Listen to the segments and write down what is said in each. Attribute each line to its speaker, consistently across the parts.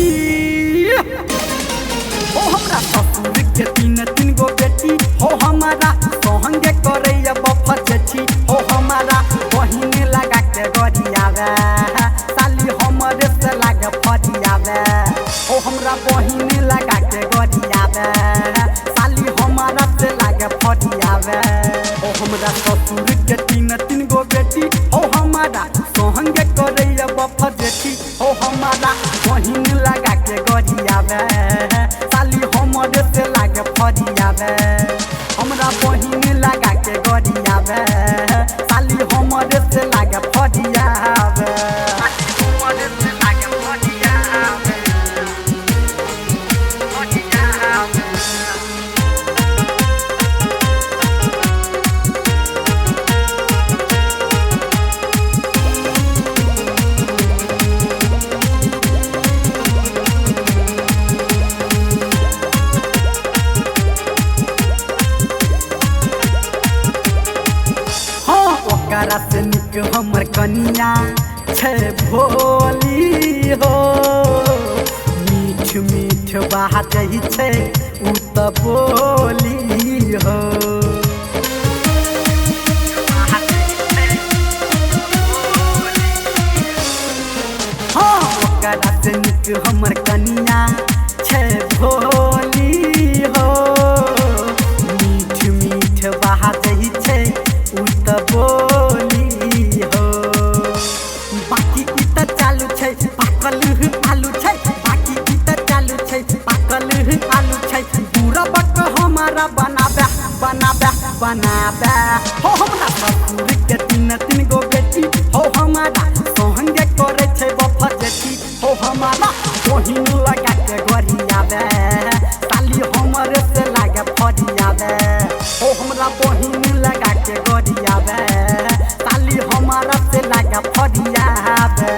Speaker 1: बेटी हो हमरा ससुर के तीन गो बेटी हो हमारा संगे करैया बफजेठी हो हमारा बहिन लगा के गरियावे साली हमरे से लागे फरियावे हो हमरा बहिन लगा के गरियावे साली हमारा से लागे फरियावे हो हमरा ससुर के तीन गो बेटी हो हमारा संगे करैया बफजेठी हो हमारा बहिन लगा के गरियावे साली हमरे से लागे फरियावे हमरा बहिन लगा के गरियावे साली हमरे से लागे फरियावे हमरे से लागे फरियावे ओकरा से निक हमर कनिया छे भोली हो मीठ मीठ बात ही छे उ त बोली हो हाँ ओकरा से निक हमर कनिया छे भोली हो मीठ मीठ बात ही छे उ त बोली हो बाकी की त चालू छै पाकल आलू छै बाकी की त चालू छै पाकल आलू छै पूरा बक हमारा बनाबे हो हमरा ससुर के तीन गो बेटी हो हमारा संगे करे छै बफजेठी हो हमारा बहिन लगा के गरियावे साली हमरे से लागे फरियावे हो हमरा बहिन लगा के गरियावे साली हमारा से लागे फरियावे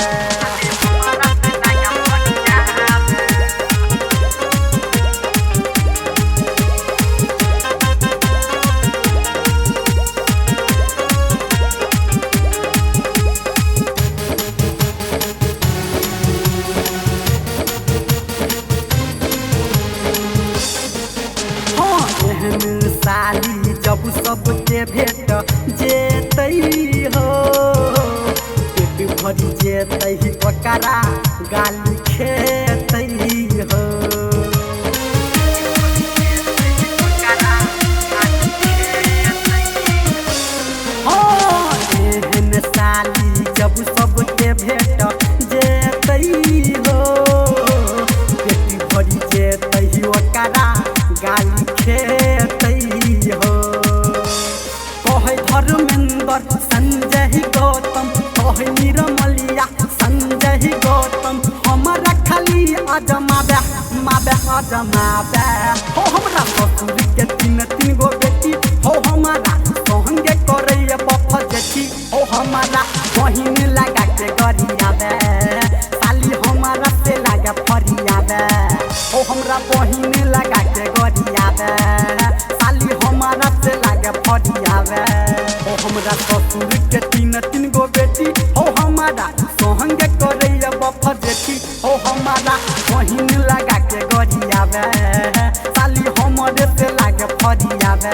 Speaker 1: साली जब सबके भेट जेतई हो पेट भरी जेतई ओकरा गाली खेतई हो एहन साली जब सबके भेट जेतई हो पेट भरी जेतई ओकरा गाली खेतई हो कहे धर्मेंद्र संजय गौतम कहे निर्मलिया संजय गौतम हमारा खाली अजमाबे हो हमरा ससुर के तीन गो बेटी हो हमारा संगे करैया बफजेठी हो हमारा बहिन लगा के गरियावे साली हमारा से लागे फरियावे हो हमरा बहिन लगा के गरियावे साली हमारा से लागे फरियावे हो हमरा ससुर के तीन गो बेटी हो हमारा संगे करैया बफजेठी हो हमारा बहिन लगा के गरियावे साली हमरे से लागे फरियावे।